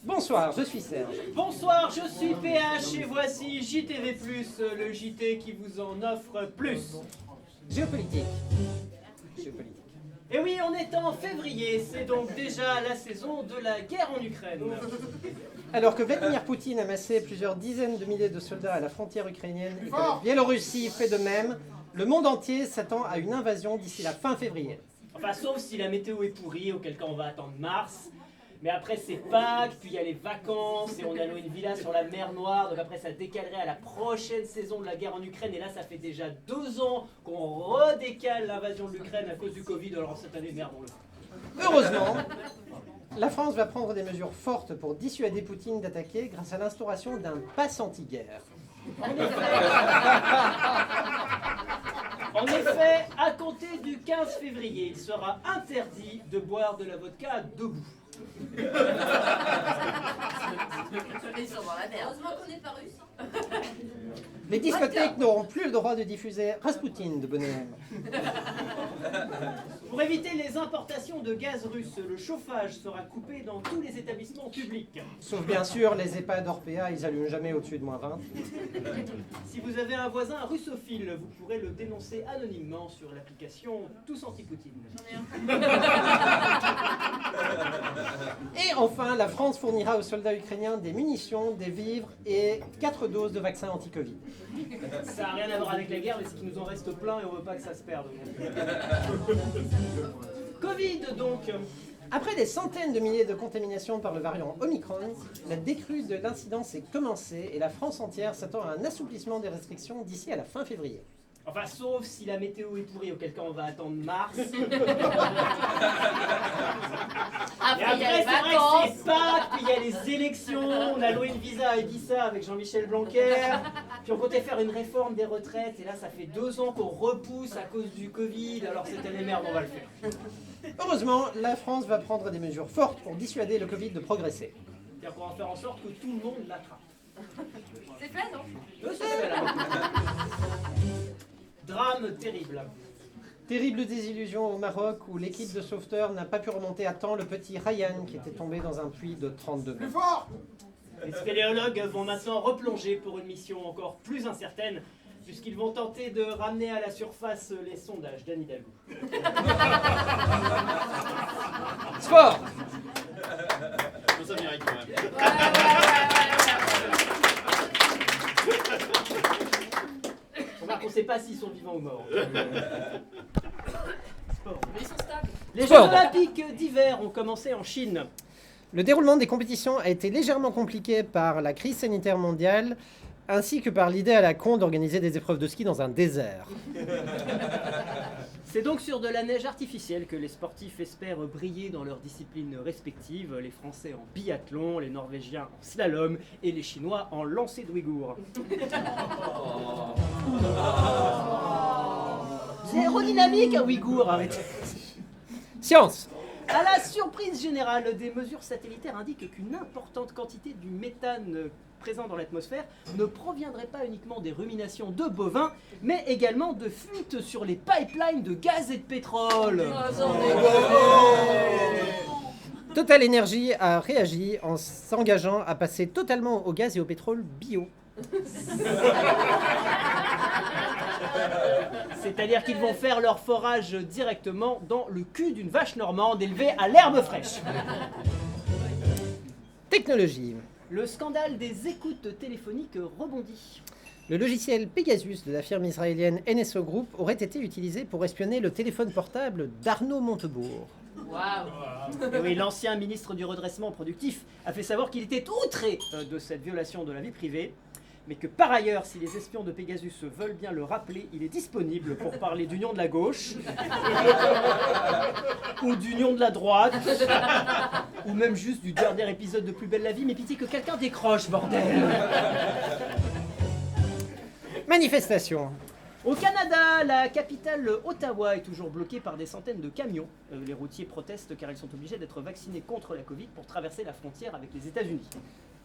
Bonsoir, je suis Serge. Bonsoir, je suis PH et voici JTV+, le JT qui vous en offre plus. Géopolitique. Et oui, on est en février, c'est donc déjà la saison de la guerre en Ukraine. Alors que Vladimir Poutine a massé plusieurs dizaines de milliers de soldats à la frontière ukrainienne et que la Biélorussie fait de même, le monde entier s'attend à une invasion d'ici la fin février. Enfin, sauf si la météo est pourrie, auquel cas on va attendre mars. Mais après c'est Pâques, puis il y a les vacances, et on a loué une villa sur la mer Noire, donc après ça décalerait à la prochaine saison de la guerre en Ukraine, et là ça fait déjà 2 ans qu'on redécale l'invasion de l'Ukraine à cause du Covid, alors cette année merde on le fait. Heureusement, la France va prendre des mesures fortes pour dissuader Poutine d'attaquer grâce à l'instauration d'un pass anti-guerre. En effet, à compter du 15 février, il sera interdit de boire de la vodka debout. Ils sont dans la merde. Heureusement qu'on n'est pas russe. Les discothèques n'auront plus le droit de diffuser Rasputin de Bonhomme. Pour éviter les importations de gaz russe, le chauffage sera coupé dans tous les établissements publics. Sauf bien sûr les EHPAD Orpea, ils allument jamais au-dessus de -20. Si vous avez un voisin russophile, vous pourrez le dénoncer anonymement sur l'application Tous Anti-Poutine. Et enfin, la France fournira aux soldats ukrainiens des munitions, des vivres et 4 doses de vaccin anti-Covid. Ça n'a rien à voir avec la guerre, mais c'est qu'il nous en reste plein et on veut pas que ça se perde. Covid donc. Après des centaines de milliers de contaminations par le variant Omicron, la décrue de l'incidence est commencée et la France entière s'attend à un assouplissement des restrictions d'ici à la fin février. Enfin, sauf si la météo est pourrie, auquel cas on va attendre mars. Après, Et il y a après, les c'est vrai que vacances. c'est Pâques, puis il y a les élections, on a loué une visa à Ibiza avec Jean-Michel Blanquer, puis on comptait faire une réforme des retraites, et là ça fait 2 ans qu'on repousse à cause du Covid, alors cette année merde, on va le faire. Heureusement, la France va prendre des mesures fortes pour dissuader le Covid de progresser. C'est-à-dire qu'on va faire en sorte que tout le monde l'attrape. C'est fait, non? C'est fait, là. Drame terrible. Terrible désillusion au Maroc où l'équipe de sauveteurs n'a pas pu remonter à temps le petit Ryan qui était tombé dans un puits de 32 mètres. Les spéléologues vont maintenant replonger pour une mission encore plus incertaine, puisqu'ils vont tenter de ramener à la surface les sondages d'Anne Hidalgo. Sport. Ça mérite quand même. On ne sait pas s'ils sont vivants ou morts. Sport. Mais ils sont stables. Les Jeux Sport. Olympiques d'hiver ont commencé en Chine. Le déroulement des compétitions a été légèrement compliqué par la crise sanitaire mondiale ainsi que par l'idée à la con d'organiser des épreuves de ski dans un désert. C'est donc sur de la neige artificielle que les sportifs espèrent briller dans leurs disciplines respectives, les Français en biathlon, les Norvégiens en slalom et les Chinois en lancer de Ouïghours. C'est aérodynamique un Ouïghour, arrêtez. Science. À la surprise générale, des mesures satellitaires indiquent qu'une importante quantité du méthane présent dans l'atmosphère ne proviendrait pas uniquement des ruminations de bovins, mais également de fuites sur les pipelines de gaz et de pétrole. Total Energy a réagi en s'engageant à passer totalement au gaz et au pétrole bio. C'est-à-dire qu'ils vont faire leur forage directement dans le cul d'une vache normande élevée à l'herbe fraîche. Technologie. Le scandale des écoutes téléphoniques rebondit. Le logiciel Pegasus de la firme israélienne NSO Group aurait été utilisé pour espionner le téléphone portable d'Arnaud Montebourg. Waouh. Et oui, l'ancien ministre du redressement productif a fait savoir qu'il était outré de cette violation de la vie privée, mais que par ailleurs, si les espions de Pegasus veulent bien le rappeler, il est disponible pour parler d'union de la gauche, ou d'union de la droite, ou même juste du dernier épisode de Plus belle la vie, mais pitié que quelqu'un décroche, bordel. Manifestation. Au Canada, la capitale Ottawa est toujours bloquée par des centaines de camions. Les routiers protestent car ils sont obligés d'être vaccinés contre la Covid pour traverser la frontière avec les États-Unis.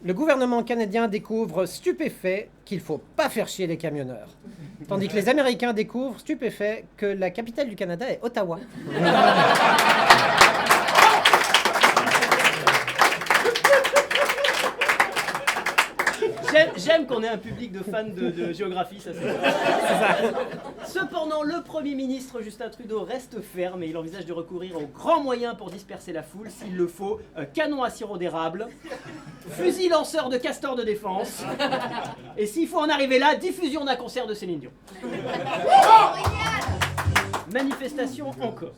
Le gouvernement canadien découvre stupéfait qu'il faut pas faire chier les camionneurs. Tandis que les Américains découvrent stupéfait que la capitale du Canada est Ottawa. J'aime qu'on ait un public de fans de géographie, ça c'est. Cependant, le Premier ministre Justin Trudeau reste ferme et il envisage de recourir aux grands moyens pour disperser la foule, s'il le faut, canon à sirop d'érable, fusil lanceur de castor de défense, et s'il faut en arriver là, diffusion d'un concert de Céline Dion. Manifestation encore.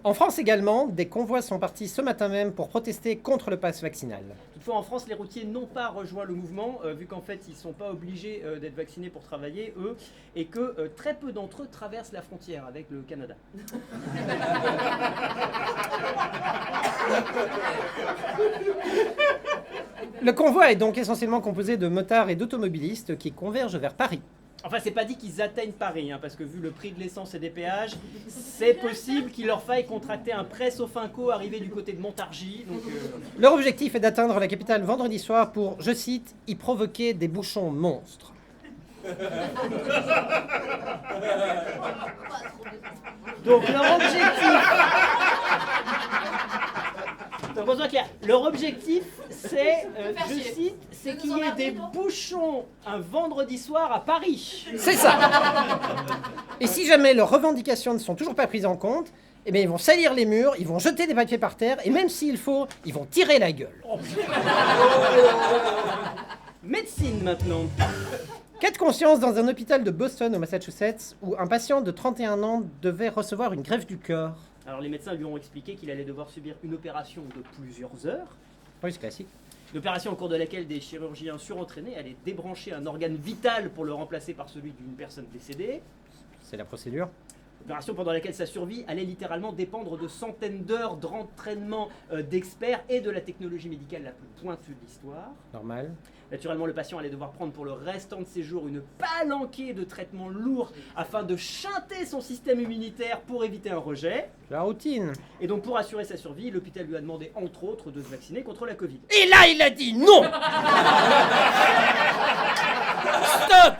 En France également, des convois sont partis ce matin même pour protester contre le pass vaccinal. Toutefois, en France, les routiers n'ont pas rejoint le mouvement, vu qu'en fait, ils ne sont pas obligés d'être vaccinés pour travailler, eux, et que très peu d'entre eux traversent la frontière avec le Canada. Le convoi est donc essentiellement composé de motards et d'automobilistes qui convergent vers Paris. Enfin, c'est pas dit qu'ils atteignent Paris, parce que vu le prix de l'essence et des péages, c'est possible qu'il leur faille contracter un prêt Sofinco arrivé du côté de Montargis. Donc, Leur objectif est d'atteindre la capitale vendredi soir pour, je cite, y provoquer des bouchons monstres. Donc leur objectif... Donc, on voit clair. Leur objectif, c'est, je cite, c'est qu'il y ait des bouchons un vendredi soir à Paris. C'est ça. Et si jamais leurs revendications ne sont toujours pas prises en compte, eh bien ils vont salir les murs, ils vont jeter des papiers par terre, et même s'il faut, ils vont tirer la gueule. Médecine maintenant. Cas de conscience dans un hôpital de Boston au Massachusetts où un patient de 31 ans devait recevoir une greffe du cœur. Alors les médecins lui ont expliqué qu'il allait devoir subir une opération de plusieurs heures. Oui, c'est classique. Une opération au cours de laquelle des chirurgiens surentraînés allaient débrancher un organe vital pour le remplacer par celui d'une personne décédée. C'est la procédure. Opération pendant laquelle sa survie allait littéralement dépendre de centaines d'heures d'entraînement d'experts et de la technologie médicale la plus pointue de l'histoire. Normal. Naturellement, le patient allait devoir prendre pour le restant de ses jours une palanquée de traitements lourds afin de chanter son système immunitaire pour éviter un rejet. La routine. Et donc, pour assurer sa survie, l'hôpital lui a demandé, entre autres, de se vacciner contre la Covid. Et là, il a dit non. Stop.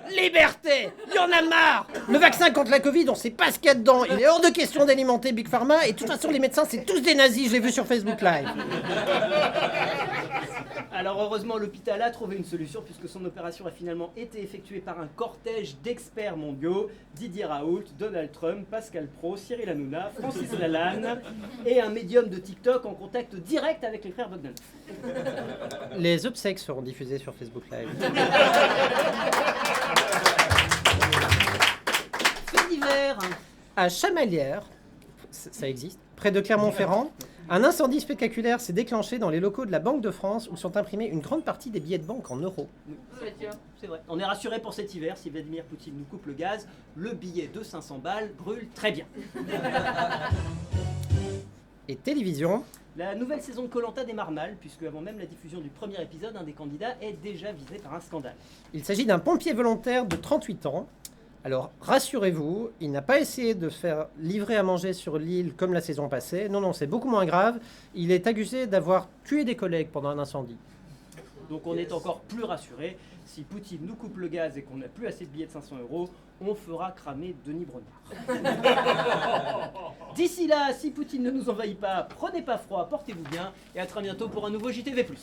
Liberté. Il y en a marre. Le vaccin contre la Covid, on sait pas ce qu'il y a dedans. Il est hors de question d'alimenter Big Pharma. Et de toute façon, les médecins, c'est tous des nazis. Je l'ai vu sur Facebook Live. Alors heureusement, l'hôpital a trouvé une solution puisque son opération a finalement été effectuée par un cortège d'experts mondiaux, Didier Raoult, Donald Trump, Pascal Praud, Cyril Hanouna, Francis Lalanne et un médium de TikTok en contact direct avec les frères Bogdanov. Les obsèques seront diffusés sur Facebook Live. Fait divers. À Chamalières, ça existe, près de Clermont-Ferrand, un incendie spectaculaire s'est déclenché dans les locaux de la Banque de France où sont imprimés une grande partie des billets de banque en euros. C'est vrai. On est rassuré pour cet hiver, si Vladimir Poutine nous coupe le gaz, le billet de 500 balles brûle très bien. Et télévision, La nouvelle saison de Koh-Lanta démarre mal, puisque avant même la diffusion du premier épisode, un des candidats est déjà visé par un scandale. il s'agit d'un pompier volontaire de 38 ans. Alors, rassurez-vous, il n'a pas essayé de faire livrer à manger sur l'île comme la saison passée. Non, non, c'est beaucoup moins grave. Il est accusé d'avoir tué des collègues pendant un incendie. Donc on est encore plus rassuré. Si Poutine nous coupe le gaz et qu'on n'a plus assez de billets de 500 €, on fera cramer Denis Brognard. D'ici là, si Poutine ne nous envahit pas, prenez pas froid, portez-vous bien et à très bientôt pour un nouveau JTV+. Ouais.